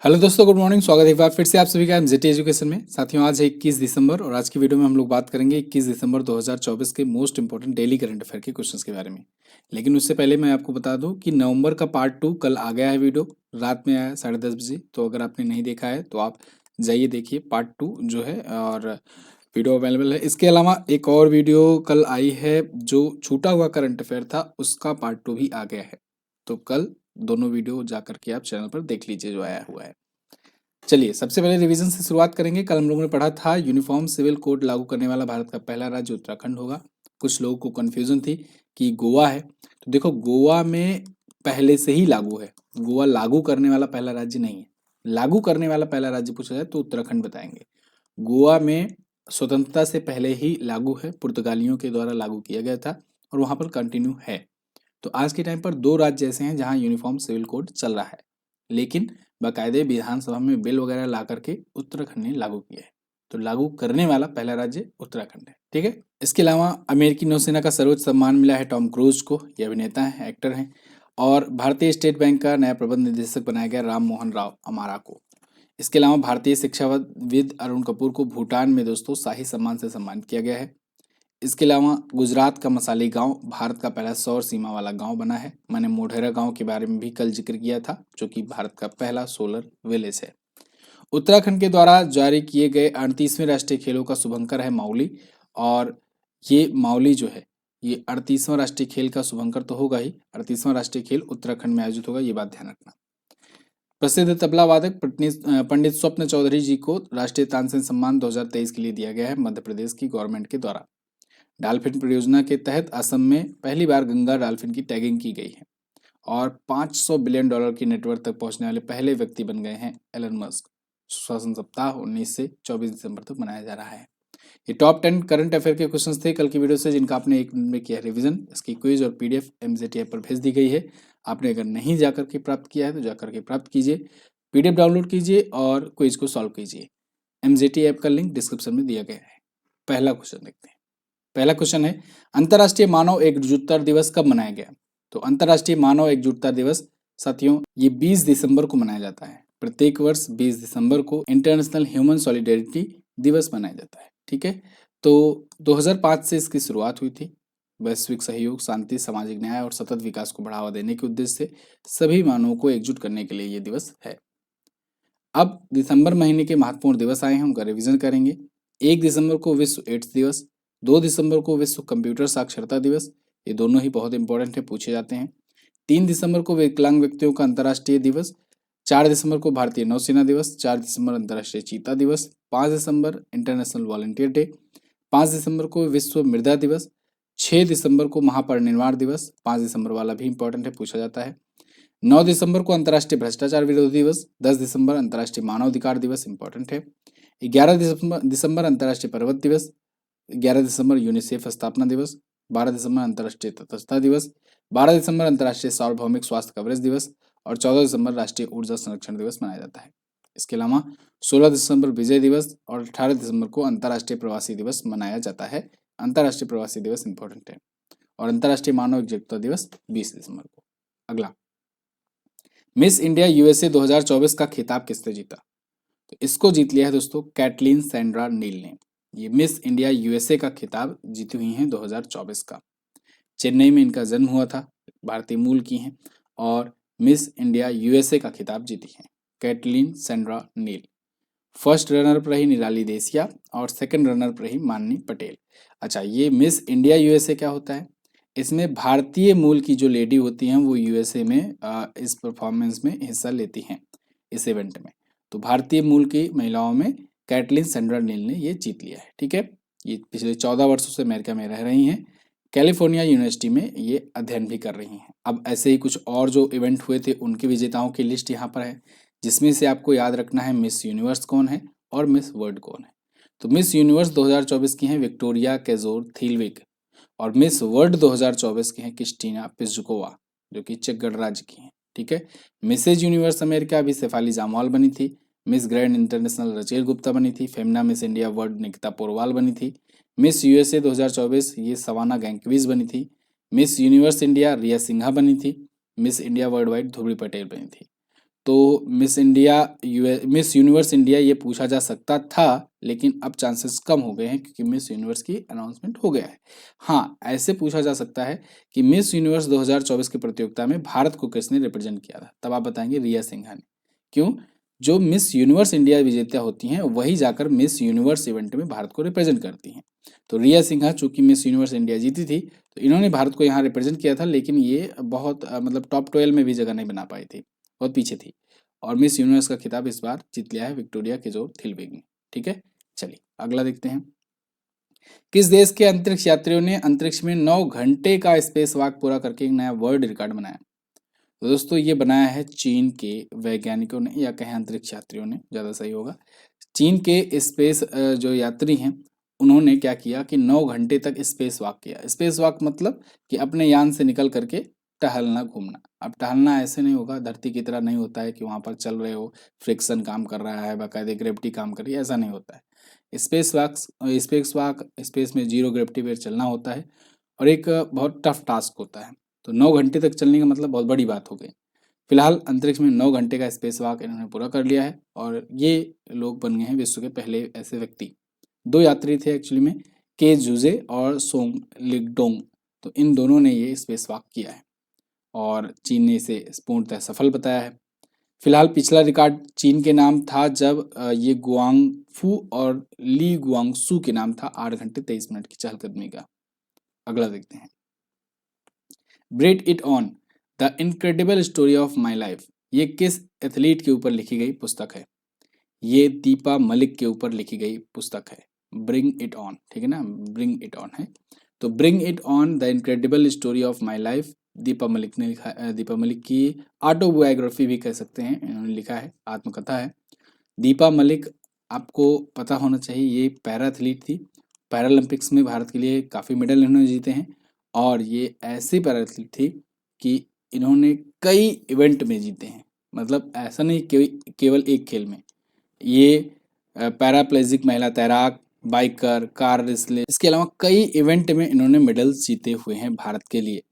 Hello दोस्तों, good morning. स्वागत है एक बार फिर से आप सभी का एमजेटी एजुकेशन में। साथियों, आज है 21 दिसंबर और आज की वीडियो में हम लोग बात करेंगे 21 दिसंबर 2024 के most important daily current affair के क्वेश्चंस के बारे में। लेकिन उससे पहले मैं आपको बता दूं कि नवंबर का पार्ट 2 कल आ गया है, वीडियो रात में आया है 10:30 बजे। तो अगर आपने नहीं देखा है तो आप जाइए देखिए, पार्ट 2 जो है, और वीडियो अवेलेबल है। इसके अलावा एक और वीडियो कल आई है, जो छूटा हुआ करंट अफेयर था उसका पार्ट 2 भी आ गया है। तो कल दोनों वीडियो जा करके आप चैनल पर देख लीजिए जो आया हुआ है। चलिए, सबसे पहले रिवीजन से शुरुआत करेंगे। कल हम लोगों ने पढ़ा था यूनिफॉर्म सिविल कोड लागू करने वाला भारत का पहला राज्य उत्तराखंड होगा। कुछ लोगों को कंफ्यूजन थी कि गोवा है, तो देखो गोवा में पहले से ही लागू है। गोवा लागू करने वाला पहला राज्य नहीं है। लागू करने वाला पहला राज्य पूछा जाए तो उत्तराखंड बताएंगे। गोवा में स्वतंत्रता से पहले ही लागू है, पुर्तगालियों के द्वारा लागू किया गया था और वहां पर कंटिन्यू है। तो आज के टाइम पर दो राज्य ऐसे हैं जहां यूनिफॉर्म सिविल कोड चल रहा है, लेकिन बाकायदे विधानसभा में बिल वगैरह ला करके उत्तराखंड ने लागू किया है। तो लागू करने वाला पहला राज्य उत्तराखंड है, ठीक है। इसके अलावा अमेरिकी नौसेना का सर्वोच्च सम्मान मिला है टॉम क्रूज को। ये अभिनेता हैं, एक्टर हैं। और भारतीय स्टेट बैंक का नया प्रबंध निदेशक बनाया गया राम मोहन राव अमारा को। इसके अलावा भारतीय शिक्षाविद अरुण कपूर को भूटान में दोस्तों शाही सम्मान से सम्मानित किया गया है। इसके अलावा गुजरात का मसाली गांव भारत का पहला सौर सीमा वाला गांव बना है। मैंने मोढेरा गांव के बारे में भी कल जिक्र किया था, जो कि भारत का पहला सोलर विलेज है। उत्तराखंड के द्वारा जारी किए गए 38वें राष्ट्रीय खेलों का शुभंकर है माउली। और ये माउली जो है, ये 38वां राष्ट्रीय खेल का शुभंकर तो होगा ही। 38वां राष्ट्रीय खेल उत्तराखंड में आयोजित होगा, ये बात ध्यान रखना। प्रसिद्ध तबला वादक पंडित स्वप्न चौधरी जी को राष्ट्रीय तानसेन सम्मान 2023 के लिए दिया गया है मध्य प्रदेश की गवर्नमेंट के द्वारा। डॉल्फिन परियोजना के तहत असम में पहली बार गंगा डॉल्फिन की टैगिंग की गई है। और 500 बिलियन डॉलर की नेटवर्थ तक पहुंचने वाले पहले व्यक्ति बन गए हैं एलन मस्क। सुशासन सप्ताह 19 से 24 दिसंबर तक मनाया जा रहा है। ये टॉप 10 करंट अफेयर के क्वेश्चंस थे कल की वीडियो से, जिनका आपने एक मिनट में किया रिवीजन। इसकी क्विज और पीडीएफ एमजेटी ऐप पर भेज दी गई है। आपने अगर नहीं जाकर के प्राप्त किया है तो जाकर के प्राप्त कीजिए, पीडीएफ डाउनलोड कीजिए और क्विज को सॉल्व कीजिए। एमजेटी ऐप का लिंक डिस्क्रिप्शन में दिया गया है। पहला क्वेश्चन देखते हैं। पहला क्वेश्चन है, अंतर्राष्ट्रीय मानव एकजुटता दिवस कब मनाया गया? तो अंतर्राष्ट्रीय मानव एकजुटता दिवस साथियों, ये 20 दिसंबर को मनाया जाता है। प्रत्येक वर्ष 20 दिसंबर को इंटरनेशनल ह्यूमन सॉलिडेरिटी दिवस मनाया जाता है, ठीक है। तो 2005 से इसकी शुरुआत हुई थी। वैश्विक सहयोग, शांति, सामाजिक न्याय और सतत विकास को बढ़ावा देने के उद्देश्य से सभी मानवों को एकजुट करने के लिए ये दिवस है। अब दिसंबर महीने के महत्वपूर्ण दिवस आए हैं, उनका रिवीजन करेंगे। 1 दिसंबर को विश्व एड्स दिवस, 2 दिसंबर को विश्व कंप्यूटर साक्षरता दिवस, ये दोनों ही बहुत इंपॉर्टेंट है, पूछे जाते हैं। 3 दिसंबर को विकलांग व्यक्तियों का अंतर्राष्ट्रीय दिवस, 4 दिसंबर को भारतीय नौसेना दिवस, 4 दिसंबर अंतर्राष्ट्रीय चीता दिवस, 5 दिसंबर इंटरनेशनल वॉलंटियर डे, 5 दिसंबर को विश्व मृदा दिवस, 6 दिसंबर को महापरिनिर्वाण दिवस, 5 दिसंबर वाला भी इंपॉर्टेंट है, पूछा जाता है। 9 दिसंबर को अंतर्राष्ट्रीय भ्रष्टाचार विरोधी दिवस, 10 दिसंबर अंतर्राष्ट्रीय मानव अधिकार दिवस, इंपॉर्टेंट है। 11 दिसंबर अंतर्राष्ट्रीय पर्वत दिवस, 11 दिसंबर यूनिसेफ स्थापना दिवस, 12 दिसंबर अंतर्राष्ट्रीय तटस्थता दिवस, 12 दिसंबर अंतर्राष्ट्रीय सार्वभौमिक स्वास्थ्य कवरेज दिवस और 14 दिसंबर राष्ट्रीय ऊर्जा संरक्षण दिवस मनाया जाता है। इसके अलावा 16 दिसंबर विजय दिवस और 18 दिसंबर को अंतर्राष्ट्रीय प्रवासी दिवस मनाया जाता है। अंतर्राष्ट्रीय प्रवासी दिवस इंपॉर्टेंट है। और अंतर्राष्ट्रीय मानव एकजुटता दिवस 20 दिसंबर को। अगला, मिस इंडिया यूएसए 2024 का खिताब किसने जीता? तो इसको जीत लिया है दोस्तों कैटलीन सैंड्रा नील ने। ये मिस इंडिया यूएसए का खिताब जीती हुई हैं 2024 का। चेन्नई में इनका जन्म हुआ था, भारतीय मूल की हैं और मिस इंडिया यूएसए का खिताब जीती हैं कैटलीन सैंड्रा नील। फर्स्ट रनर पर रही निराली देसिया और सेकंड रनर पर रही माननी पटेल। अच्छा, ये मिस इंडिया यूएसए क्या होता है? इसमें भारतीय मूल की जो लेडी होती हैं वो यूएसए में इस परफॉर्मेंस में हिस्सा लेती हैं, इस इवेंट में। तो भारतीय मूल की महिलाओं में कैटलिन सैंड्रा नील ने ये जीत लिया है, ठीक है। ये पिछले 14 वर्षों से अमेरिका में रह रही हैं। कैलिफोर्निया यूनिवर्सिटी में ये अध्ययन भी कर रही हैं। अब ऐसे ही कुछ और जो इवेंट हुए थे उनके विजेताओं की लिस्ट यहाँ पर है, जिसमें से आपको याद रखना है मिस यूनिवर्स कौन है और मिस वर्ल्ड कौन है। तो मिस यूनिवर्स 2024 की हैं विक्टोरिया केजोर थीलविक और मिस वर्ल्ड 2024 की हैं क्रिस्टीना पिज़ुकोवा, जो कि चेक गणराज्य की हैं, ठीक है। मिसेज यूनिवर्स अमेरिका अभी शेफाली जामवाल बनी थी। Miss Grand International Rachel Gupta बनी थी। Femina Miss India World Nikita Porwal बनी थी। मिस यूएसए 2024 ये सवाना गैंकविज बनी थी। मिस यूनिवर्स इंडिया रिया सिन्हा बनी थी। मिस इंडिया वर्ल्ड वाइड ध्रुवी पटेल बनी थी। तो मिस यूनिवर्स इंडिया ये पूछा जा सकता था, लेकिन अब चांसेस कम हो गए हैं क्योंकि मिस यूनिवर्स की अनाउंसमेंट हो गया है। हाँ, ऐसे पूछा जा सकता है कि मिस यूनिवर्स 2024 की प्रतियोगिता में भारत को किसने रिप्रेजेंट किया था, तब आप बताएंगे रिया सिन्हा ने। क्यों? जो मिस यूनिवर्स इंडिया विजेता होती हैं वही जाकर मिस यूनिवर्स इवेंट में भारत को रिप्रेजेंट करती हैं। तो रिया सिन्हा चूंकि मिस यूनिवर्स इंडिया जीती थी, तो इन्होंने भारत को यहाँ रिप्रेजेंट किया था, लेकिन ये बहुत मतलब टॉप 12 में भी जगह नहीं बना पाई थी, बहुत पीछे थी। और मिस यूनिवर्स का खिताब इस बार जीत लिया है विक्टोरिया केजोर थिलवेग ने। ठीक है, चलिए अगला देखते हैं। किस देश के अंतरिक्ष यात्रियों ने अंतरिक्ष में 9 घंटे का स्पेस वॉक पूरा करके एक नया वर्ल्ड रिकॉर्ड बनाया? तो दोस्तों ये बनाया है चीन के वैज्ञानिकों ने, या कहें अंतरिक्ष यात्रियों ने, ज़्यादा सही होगा। चीन के स्पेस जो यात्री हैं उन्होंने क्या किया कि 9 घंटे तक स्पेस वॉक किया। स्पेस वॉक मतलब कि अपने यान से निकल करके टहलना घूमना। अब टहलना ऐसे नहीं होगा, धरती की तरह नहीं होता है कि वहाँ पर चल रहे हो, फ्रिक्शन काम कर रहा है, बाकायदे ग्रेविटी काम कर रही है, ऐसा नहीं होता है। स्पेस वॉक स्पेस में जीरो ग्रेविटी पर चलना होता है और एक बहुत टफ टास्क होता है। तो 9 घंटे तक चलने का मतलब बहुत बड़ी बात हो गई। फिलहाल अंतरिक्ष में 9 घंटे का स्पेस वॉक इन्होंने पूरा कर लिया है और ये लोग बन गए हैं विश्व के पहले ऐसे व्यक्ति। 2 यात्री थे एक्चुअली में, के जुजे और सोंग लिगडोंग। तो इन दोनों ने ये स्पेस वॉक किया है और चीन ने इसे पूर्णतः सफल बताया है। फिलहाल पिछला रिकॉर्ड चीन के नाम था जब ये गुआंगफू और ली गुआंगसू के नाम था 8 घंटे 23 मिनट की चहलकदमी का। अगला देखते हैं। Brett it on the incredible story of my life, ये किस एथलीट के ऊपर लिखी गई पुस्तक है? ये दीपा मलिक के ऊपर लिखी गई पुस्तक है। ब्रिंग इट ऑन, ठीक है ना, ब्रिंग इट ऑन है। तो bring it on the incredible story of my life Deepa Malik ने लिखा। दीपा मलिक की ऑटोबायोग्राफी भी कह सकते हैं, इन्होंने लिखा है, आत्मकथा है। दीपा मलिक, आपको पता होना चाहिए, ये पैरा एथलीट थी। पैरालंपिक्स में भारत के लिए काफ़ी मेडल इन्होंने जीते हैं और ये ऐसी पैरा एथलीट थी कि इन्होंने कई इवेंट में जीते हैं। मतलब ऐसा नहीं केवल एक खेल में। ये पैराप्लेजिक महिला तैराक, बाइकर, कार रेसलर, इसके अलावा कई इवेंट में इन्होंने मेडल्स जीते हुए हैं भारत के लिए।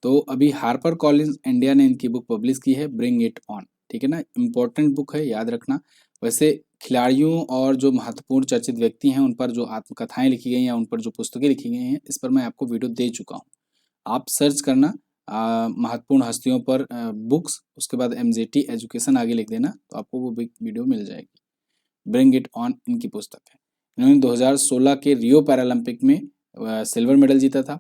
तो अभी हार्पर कॉलिंस इंडिया ने इनकी बुक पब्लिश की है, ब्रिंग इट ऑन। ठीक है ना, इम्पोर्टेंट बुक है, याद रखना। वैसे खिलाड़ियों और जो महत्वपूर्ण चर्चित व्यक्ति हैं उन पर जो आत्मकथाएं लिखी गई हैं, उन पर जो पुस्तकें लिखी गई हैं, इस पर मैं आपको वीडियो दे चुका हूँ। आप सर्च करना महत्वपूर्ण हस्तियों पर बुक्स, उसके बाद एमजेटी एजुकेशन आगे लिख देना, तो आपको वो वीडियो मिल जाएगी। ब्रिंग इट ऑन इनकी पुस्तक है। इन्होंने 2016 के रियो पैरालंपिक में सिल्वर मेडल जीता था।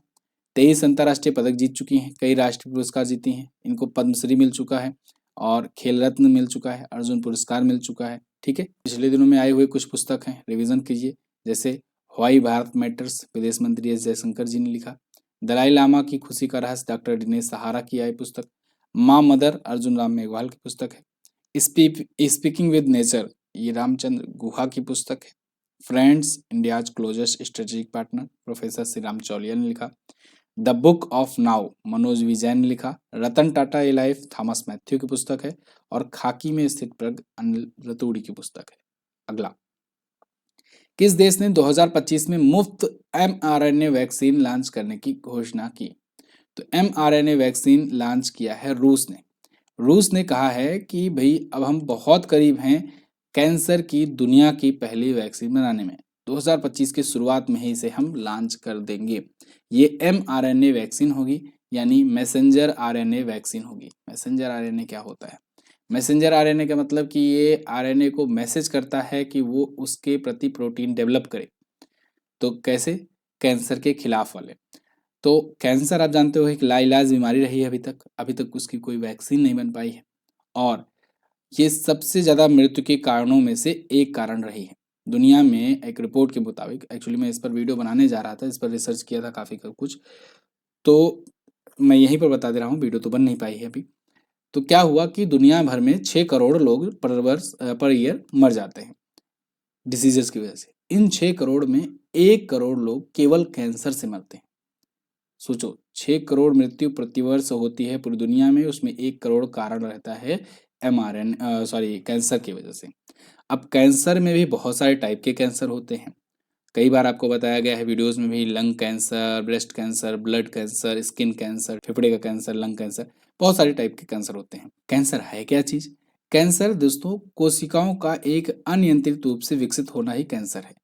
23 अंतर्राष्ट्रीय पदक जीत चुकी हैं, कई राष्ट्रीय पुरस्कार जीती हैं। इनको पद्मश्री मिल चुका है और खेल रत्न मिल चुका है, अर्जुन पुरस्कार मिल चुका है। ठीक है, पिछले दिनों में आए हुए कुछ पुस्तक हैं, रिवीजन कीजिए। जैसे वाई भारत मैटर्स, विदेश मंत्री एस जयशंकर जी ने लिखा। दलाई लामा की खुशी का रहस्य, डॉक्टर दिनेश सहारा की आई पुस्तक। माँ मदर, अर्जुन राम मेघवाल की पुस्तक है। स्पीकिंग विद नेचर, ये रामचंद्र गुहा की पुस्तक है। Friends, India's closest strategic partner, professor Shri Ram Chaulia ने लिखा। The book of now, Manoj Vijay ने लिखा। Ratan Tata a life, Thomas Mathew की पुस्तक है। और खाकी में स्थित प्रग, अनिल रतूड़ी की पुस्तक है। अगला, किस देश ने 2025 में मुफ्त mRNA वैक्सीन लॉन्च करने की घोषणा की? तो mRNA वैक्सीन लॉन्च किया है रूस ने। रूस ने कहा है कि भाई अब हम बहुत करीब हैं कैंसर की दुनिया की पहली वैक्सीन बनाने में। 2025 की शुरुआत में ही इसे हम लॉन्च कर देंगे। ये mRNA वैक्सीन होगी, यानी मैसेंजर आरएनए वैक्सीन होगी। मैसेंजर आरएनए क्या होता है? मैसेंजर आरएनए का मतलब कि ये आरएनए को मैसेज करता है कि वो उसके प्रति प्रोटीन डेवलप करे। तो कैसे? कैंसर के खिलाफ वाले। तो कैंसर आप जानते हो एक लाइलाज बीमारी रही है अभी तक उसकी कोई वैक्सीन नहीं बन पाई है और ये सबसे ज़्यादा मृत्यु के कारणों में से एक कारण रही है दुनिया में। एक रिपोर्ट के मुताबिक, एक्चुअली मैं इस पर वीडियो बनाने जा रहा था, इस पर रिसर्च किया था काफ़ी कुछ, तो मैं यहीं पर बता दे रहा हूँ, वीडियो तो बन नहीं पाई है अभी। तो क्या हुआ कि दुनिया भर में 6 करोड़ लोग पर ईयर मर जाते हैं डिसीजेस की वजह से। इन 6 करोड़ में 1 करोड़ लोग केवल कैंसर से मरते हैं। सोचो, 6 करोड़ मृत्यु प्रतिवर्ष होती है पूरी दुनिया में, उसमें 1 करोड़ कारण रहता है कैंसर की वजह से। अब कैंसर में भी बहुत सारे टाइप के कैंसर होते हैं। कई बार आपको बताया गया है वीडियोस में भी, lung cancer, breast cancer, blood cancer, skin cancer, फेफड़े का कैंसर, लंग कैंसर, बहुत सारे टाइप के कैंसर होते हैं। कैंसर है क्या चीज़? कैंसर दोस्तों कोशिकाओं का एक अनियंत्रित रूप से विकसित होना ही कैंसर है।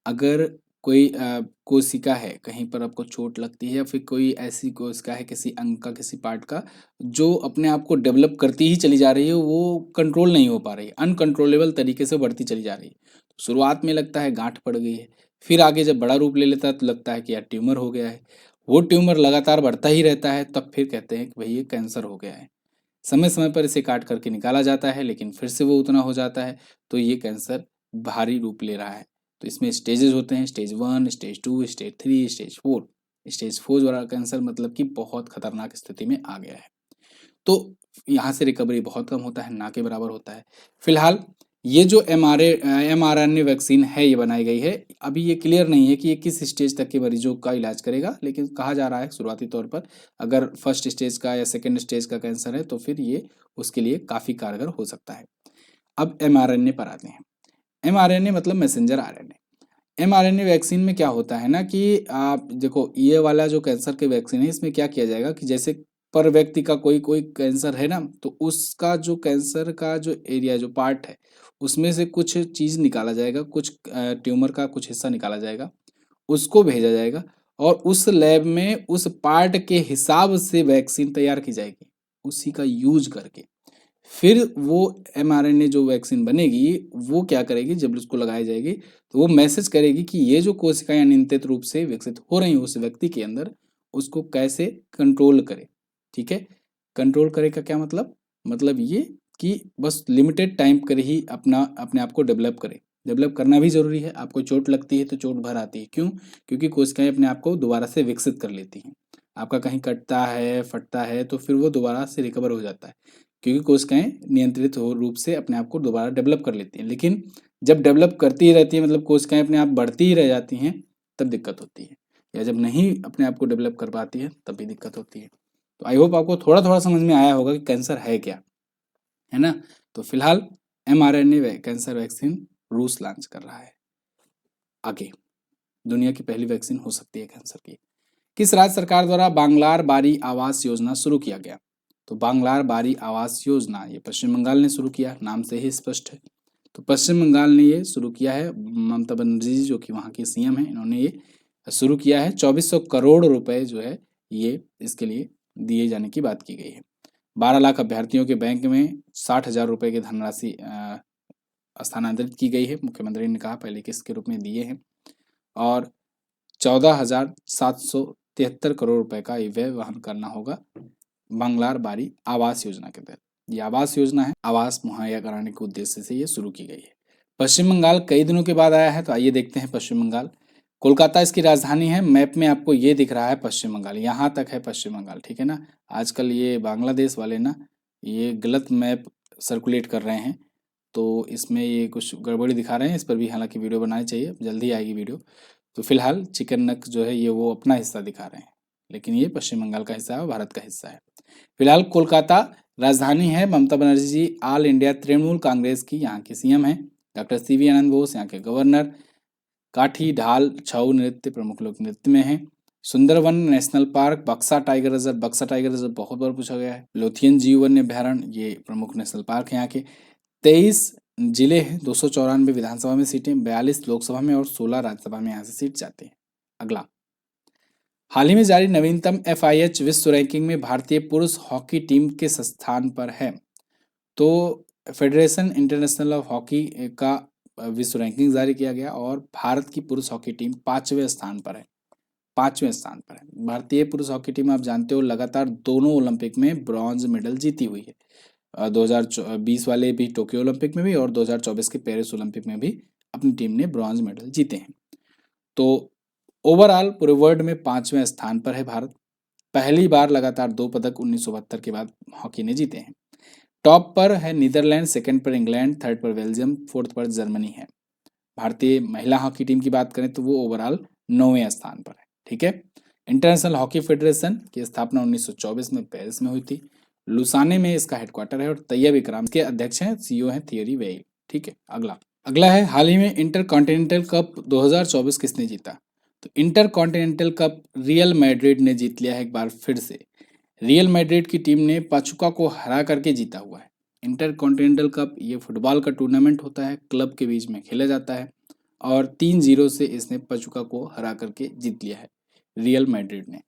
अगर कोई कोशिका है, कहीं पर आपको चोट लगती है या फिर कोई ऐसी कोशिका है किसी अंग का, किसी पार्ट का, जो अपने आप को डेवलप करती ही चली जा रही है, वो कंट्रोल नहीं हो पा रही है, अनकंट्रोलेबल तरीके से बढ़ती चली जा रही है। तो शुरुआत में लगता है गांठ पड़ गई है, फिर आगे जब बड़ा रूप ले लेता है तो लगता है कि यार ट्यूमर हो गया है। वो ट्यूमर लगातार बढ़ता ही रहता है, तब फिर कहते हैं कि भाई ये कैंसर हो गया है। समय समय पर इसे काट करके निकाला जाता है, लेकिन फिर से वो उतना हो जाता है, तो ये कैंसर भारी रूप ले रहा है। तो इसमें स्टेजेस होते हैं, stage 1, stage 2, stage 3, stage 4। Stage 4 वाला कैंसर मतलब कि बहुत खतरनाक स्थिति में आ गया है। तो यहाँ से रिकवरी बहुत कम होता है, ना के बराबर होता है। फिलहाल ये जो mRNA वैक्सीन है, ये बनाई गई है, अभी ये क्लियर नहीं है कि ये किस स्टेज तक के मरीजों का इलाज करेगा, लेकिन कहा जा रहा है शुरुआती तौर पर अगर फर्स्ट स्टेज का या सेकेंड स्टेज का कैंसर है तो फिर ये उसके लिए काफ़ी कारगर हो सकता है। अब mRNA पर आते हैं। mRNA मतलब मैसेंजर RNA। mRNA वैक्सीन में क्या होता है ना कि आप देखो, ये वाला जो कैंसर के वैक्सीन है, इसमें क्या किया जाएगा कि जैसे पर व्यक्ति का कोई कोई कैंसर है ना, तो उसका जो कैंसर का जो एरिया, जो पार्ट है, उसमें से कुछ चीज़ निकाला जाएगा, कुछ ट्यूमर का कुछ हिस्सा निकाला जाएगा, उसको भेजा जाएगा और उस लैब में उस पार्ट के हिसाब से वैक्सीन तैयार की जाएगी, उसी का यूज करके। फिर वो mRNA जो वैक्सीन बनेगी, वो क्या करेगी, जब उसको लगाई जाएगी तो वो मैसेज करेगी कि ये जो कोशिकाएं अनियंत्रित रूप से विकसित हो रही हैं उस व्यक्ति के अंदर, उसको कैसे कंट्रोल करे। ठीक है, कंट्रोल करे का क्या मतलब, मतलब ये कि बस लिमिटेड टाइम कर ही अपने आप को डेवलप करे। डेवलप करना भी जरूरी है। आपको चोट लगती है तो चोट भर आती है, क्यों? क्योंकि कोशिकाएं अपने आप को दोबारा से विकसित कर लेती हैं। आपका कहीं कटता है, फटता है, तो फिर वो दोबारा से रिकवर हो जाता है, क्योंकि कोशिकाएं नियंत्रित रूप से अपने आप को दोबारा डेवलप कर लेती हैं। लेकिन जब डेवलप करती ही रहती है, मतलब कोशिकाएं अपने आप बढ़ती ही रह जाती हैं, तब दिक्कत होती है। या जब नहीं अपने आप को डेवलप कर पाती है, तब भी दिक्कत होती है। तो आई होप आपको थोड़ा थोड़ा समझ में आया होगा कि कैंसर है क्या, है ना। तो फिलहाल mRNA कैंसर वैक्सीन रूस लॉन्च कर रहा है। आगे दुनिया की पहली वैक्सीन हो सकती है कैंसर की। किस राज्य सरकार द्वारा बांग्लार बारी आवास योजना शुरू किया गया? तो बांग्लार बारी आवास योजना ये पश्चिम बंगाल ने शुरू किया, नाम से ही स्पष्ट है। तो पश्चिम बंगाल ने ये शुरू किया है। ममता बनर्जी जी जो कि वहाँ की सीएम है, इन्होंने ये शुरू किया है। 2400 करोड़ रुपए जो है ये इसके लिए दिए जाने की बात की गई है। 12 लाख अभ्यर्थियों के बैंक में 60,000 रुपए की धनराशि स्थानांतरित की गई है। मुख्यमंत्री ने कहा पहले किस्त के रूप में दिए हैं। और 14,773 करोड़ रुपए का व्यय वहन करना होगा बांग्लार बारी आवास योजना के तहत। ये आवास योजना है, आवास मुहैया कराने के उद्देश्य से ये शुरू की गई है। पश्चिम बंगाल कई दिनों के बाद आया है, तो आइए देखते हैं पश्चिम बंगाल। कोलकाता इसकी राजधानी है। मैप में आपको ये दिख रहा है पश्चिम बंगाल, यहाँ तक है पश्चिम बंगाल, ठीक है ना। आजकल ये बांग्लादेश वाले ना ये गलत मैप सर्कुलेट कर रहे हैं, तो इसमें ये कुछ गड़बड़ी दिखा रहे हैं। इस पर भी हालांकि वीडियो बनानी चाहिए, जल्दी आएगी वीडियो। तो फिलहाल चिकन नक जो है ये वो अपना हिस्सा दिखा रहे हैं, लेकिन ये पश्चिम बंगाल का हिस्सा है और भारत का हिस्सा है। फिलहाल कोलकाता राजधानी है। ममता बनर्जी जी ऑल इंडिया तृणमूल कांग्रेस की यहाँ की सीएम है। डॉक्टर सीवी आनंद बोस यहाँ के गवर्नर। काठी ढाल छऊ नृत्य प्रमुख लोक नृत्य में है। सुंदरवन नेशनल पार्क, बक्सा टाइगर रिजर्व, बक्सा टाइगर रिजर्व बहुत बार पूछा गया है। लोथियन जीव वन्य अभ्यारण्य ये प्रमुख नेशनल पार्क है यहाँ के। 23 जिले हैं, 294 विधानसभा में सीटें, 42 लोकसभा में और 16 राज्यसभा में यहाँ से सीट जाते हैं। अगला, हाल ही में जारी नवीनतम FIH विश्व रैंकिंग में भारतीय पुरुष हॉकी टीम किस स्थान पर है? तो फेडरेशन इंटरनेशनल ऑफ हॉकी का विश्व रैंकिंग जारी किया गया और भारत की पुरुष हॉकी टीम 5वें स्थान पर है। 5वें स्थान पर है भारतीय पुरुष हॉकी टीम। आप जानते हो लगातार दोनों ओलंपिक में ब्रॉन्ज मेडल जीती हुई है। 2020 वाले भी टोक्यो ओलंपिक में भी और 2024 के पेरिस ओलंपिक में भी अपनी टीम ने ब्रॉन्ज मेडल जीते हैं। तो ओवरऑल पूरे वर्ल्ड में 5वें स्थान पर है भारत। पहली बार लगातार 2 पदक 1972 के बाद हॉकी ने जीते हैं। टॉप पर है नीदरलैंड, सेकंड पर इंग्लैंड, थर्ड पर बेल्जियम, फोर्थ पर जर्मनी है। भारतीय महिला हॉकी टीम की बात करें तो वो ओवरऑल 9वें स्थान पर है। ठीक है। इंटरनेशनल हॉकी फेडरेशन की स्थापना 1924 में पेरिस में हुई थी। लुसाने में इसका हेडक्वार्टर है और तैयब इकराम के अध्यक्ष हैं, सीईओ हैं थियरी वेइल। ठीक है। अगला है हाल ही में इंटर कॉन्टिनेंटल कप 2024 किसने जीता? तो inter continental cup real Madrid ने जीत लिया है एक बार फिर से। रियल मैड्रिड की टीम ने पाचुका को हरा करके जीता हुआ है। इंटरकॉन्टिनेंटल कप ये फुटबॉल का टूर्नामेंट होता है, क्लब के बीच में खेला जाता है और 3-0 से इसने पचुका को हरा करके जीत लिया है रियल मैड्रिड ने।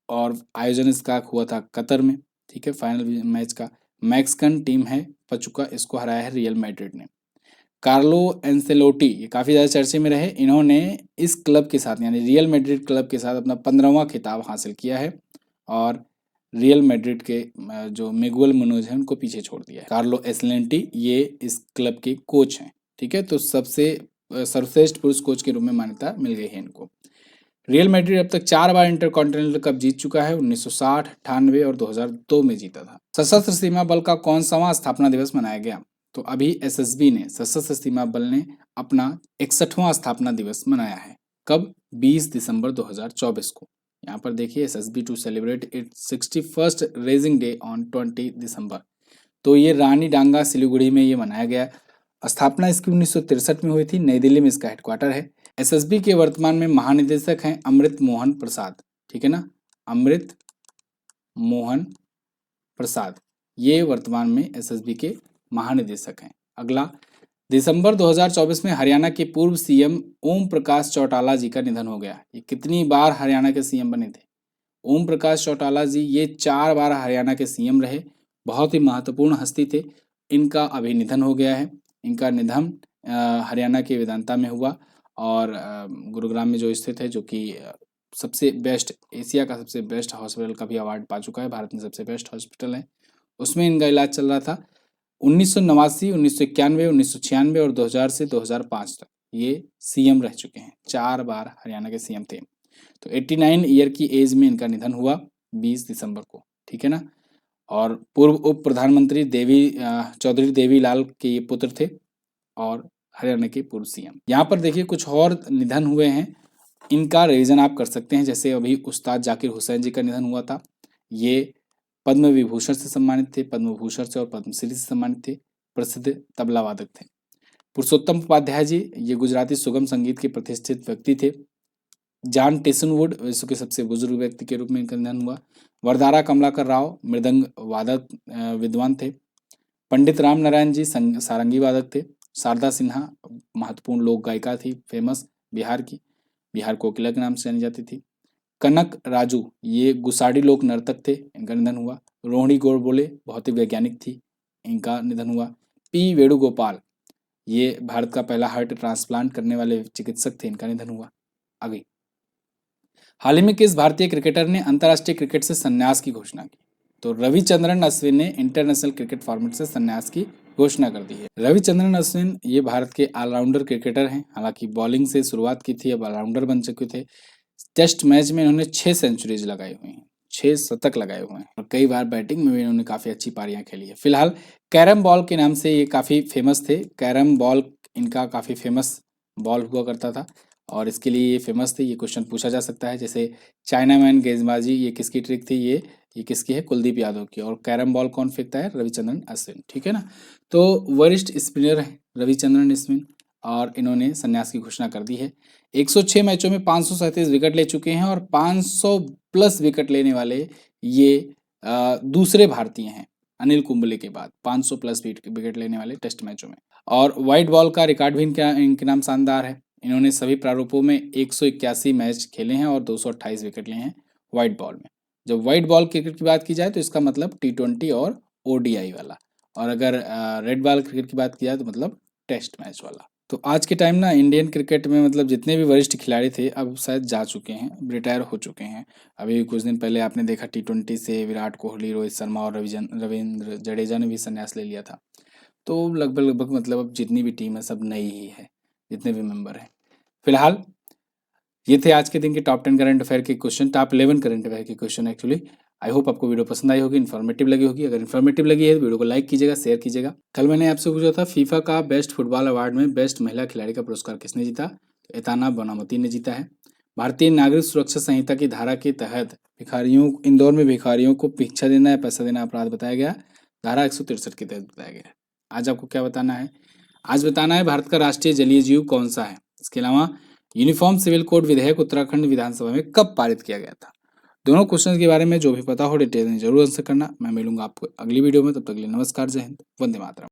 और आयोजन इसका हुआ था कतर में, ठीक है। फाइनल मैच का मैक्सिकन टीम है पचुका, इसको हराया है रियल मैड्रिड ने। कार्लो एंसेलोटी ये काफ़ी ज़्यादा चर्चे में रहे, इन्होंने इस क्लब के साथ यानी रियल मैड्रिड क्लब के साथ अपना 15वां खिताब हासिल किया है और रियल मैड्रिड के जो मिगुएल मुनोज हैं उनको पीछे छोड़ दिया है। कार्लो एंसेलोटी ये इस क्लब के कोच हैं, ठीक है। तो सबसे सर्वश्रेष्ठ पुरुष कोच के रूप में मान्यता मिल गई है इनको। रियल मैड्रिड अब तक 4 बार इंटरकॉन्टिनेंटल कप जीत चुका है, 1960, 98 और 2002 में जीता था। सशस्त्र सीमा बल का कौन-सा स्थापना दिवस मनाया गया? तो अभी एसएसबी ने, सशस्त्र सीमा बल ने अपना 61वां स्थापना दिवस मनाया है। कब? 20 दिसंबर 2024 को। यहाँ पर देखिए SSB to celebrate its 61st raising day on 20 December. तो ये रानी डांगा सिलीगुड़ी में ये मनाया गया। स्थापना इसकी 1963 में हुई थी, नई दिल्ली में इसका हेडक्वार्टर है। एसएसबी के वर्तमान में महानिदेशक हैं अमृत मोहन प्रसाद, ठीक है ना, अमृत मोहन प्रसाद ये वर्तमान में एसएसबी के महानिदेशक हैं। अगला, दिसंबर 2024 में हरियाणा के पूर्व सीएम ओम प्रकाश चौटाला जी का निधन हो गया। ये कितनी बार हरियाणा के सीएम बने थे? ओम प्रकाश चौटाला जी ये 4 बार हरियाणा के सीएम रहे, बहुत ही महत्वपूर्ण हस्ती थे। इनका अभी निधन हो गया है। इनका निधन हरियाणा के वेदांता में हुआ और गुरुग्राम में जो स्थित है, जो कि सबसे बेस्ट, एशिया का सबसे बेस्ट हॉस्पिटल का भी अवार्ड पा चुका है, भारत में सबसे बेस्ट हॉस्पिटल है, उसमें इनका इलाज चल रहा था। 1989, 1991, 1996 और 2000 से 2005 तक ये सीएम रह चुके हैं। 4 बार हरियाणा के सीएम थे। तो 89 ईयर की एज में इनका निधन हुआ 20 दिसंबर को, ठीक है ना। और पूर्व उप प्रधानमंत्री चौधरी देवीलाल के ये पुत्र थे और हरियाणा के पूर्व सीएम। यहाँ पर देखिए कुछ और निधन हुए हैं, इनका रिवीजन आप कर सकते हैं। जैसे अभी उस्ताद जाकिर हुसैन जी का निधन हुआ था, ये पद्म विभूषण से सम्मानित थे, पद्म भूषण से और पद्मश्री से सम्मानित थे, प्रसिद्ध तबला वादक थे। पुरुषोत्तम उपाध्याय जी ये गुजराती सुगम संगीत के प्रतिष्ठित व्यक्ति थे। जॉन टिसनवुड विश्व के सबसे बुजुर्ग व्यक्ति के रूप में इनका निधन हुआ। वरदारा कमलाकर राव मृदंग वादक विद्वान थे। पंडित राम नारायण जी सारंगी वादक थे। शारदा सिन्हा महत्वपूर्ण लोक गायिका थी, फेमस बिहार की, बिहार कोकिला के नाम से जानी जाती थी। कनक राजू ये गुसाडी लोक नर्तक थे, इनका निधन हुआ। रोहिणी गोडबोले भौतिक वैज्ञानिक थी, इनका निधन हुआ। पी वेणुगोपाल ये भारत का पहला हार्ट ट्रांसप्लांट करने वाले चिकित्सक थे, इनका निधन हुआ। आगे, हाल ही में किस भारतीय क्रिकेटर ने अंतर्राष्ट्रीय क्रिकेट से संन्यास की घोषणा की? तो रविचंद्रन अश्विन ने इंटरनेशनल क्रिकेट फॉर्मेट से संन्यास की घोषणा कर दी है। रविचंद्रन अश्विन ये भारत के ऑलराउंडर क्रिकेटर हैं, हालांकि बॉलिंग से शुरुआत की थी, अब ऑलराउंडर बन चुके थे। टेस्ट मैच में इन्होंने 6 सेंचुरीज लगाई हुई हैं, 6 शतक लगाए हुए हैं और कई बार बैटिंग में भी इन्होंने काफ़ी अच्छी पारियां खेली है। फिलहाल कैरम बॉल के नाम से ये काफ़ी फेमस थे। कैरम बॉल इनका काफ़ी फेमस बॉल हुआ करता था और इसके लिए ये फेमस थे। ये क्वेश्चन पूछा जा सकता है, जैसे चाइना मैन गेंदबाजी ये किसकी ट्रिक थी? ये किसकी है? कुलदीप यादव की। और कैरम बॉल कौन फेंकता है? रविचंद्रन अश्विन, ठीक है ना। तो वरिष्ठ स्पिनर है रविचंद्रन अश्विन और इन्होंने संन्यास की घोषणा कर दी है। 106 मैचों में 537 विकेट ले चुके हैं और 500 प्लस विकेट लेने वाले ये दूसरे भारतीय हैं अनिल कुंबले के बाद, 500 प्लस विकेट लेने वाले टेस्ट मैचों में। और व्हाइट बॉल का रिकॉर्ड भी इनके नाम शानदार है। इन्होंने सभी प्रारूपों में 181 मैच खेले हैं और 228 विकेट लिए हैं व्हाइट बॉल में। जब व्हाइट बॉल क्रिकेट की बात की जाए तो इसका मतलब T20 और ODI वाला, और अगर रेड बॉल क्रिकेट की बात की जाए तो मतलब टेस्ट मैच वाला। तो आज के टाइम ना इंडियन क्रिकेट में मतलब जितने भी वरिष्ठ खिलाड़ी थे अब शायद जा चुके हैं, रिटायर हो चुके हैं। अभी कुछ दिन पहले आपने देखा T20 से विराट कोहली, रोहित शर्मा और रविंद्र जडेजा ने भी संन्यास ले लिया था। तो लगभग मतलब अब जितनी भी टीम है सब नई ही है, जितने भी मेंबर हैं। फिलहाल ये थे आज के दिन के टॉप 10 करंट अफेयर के क्वेश्चन, टॉप 11 करंट अफेयर के क्वेश्चन एक्चुअली। आई होप आपको वीडियो पसंद आई होगी, इन्फॉर्मेटिव लगी होगी। अगर इन्फॉर्मेटिव लगी है तो वीडियो को लाइक कीजिएगा, शेयर कीजिएगा। कल मैंने आपसे पूछा था फीफा का बेस्ट फुटबॉल अवार्ड में बेस्ट महिला खिलाड़ी का पुरस्कार किसने जीता? तो एताना बनामती ने जीता है। भारतीय नागरिक सुरक्षा संहिता की धारा के तहत इंदौर में भिखारियों को भिक्षा देना या पैसा देना अपराध बताया गया, धारा 163 के तहत बताया गया। आज आपको क्या बताना है? आज बताना है भारत का राष्ट्रीय जलीय जीव कौन सा है। इसके अलावा यूनिफॉर्म सिविल कोड विधेयक उत्तराखंड विधानसभा में कब पारित किया गया था? दोनों क्वेश्चन के बारे में जो भी पता हो डिटेल में जरूर आंसर करना। मैं मिलूंगा आपको अगली वीडियो में, तब तक के लिए नमस्कार, जय हिंद, वंदे मातरम।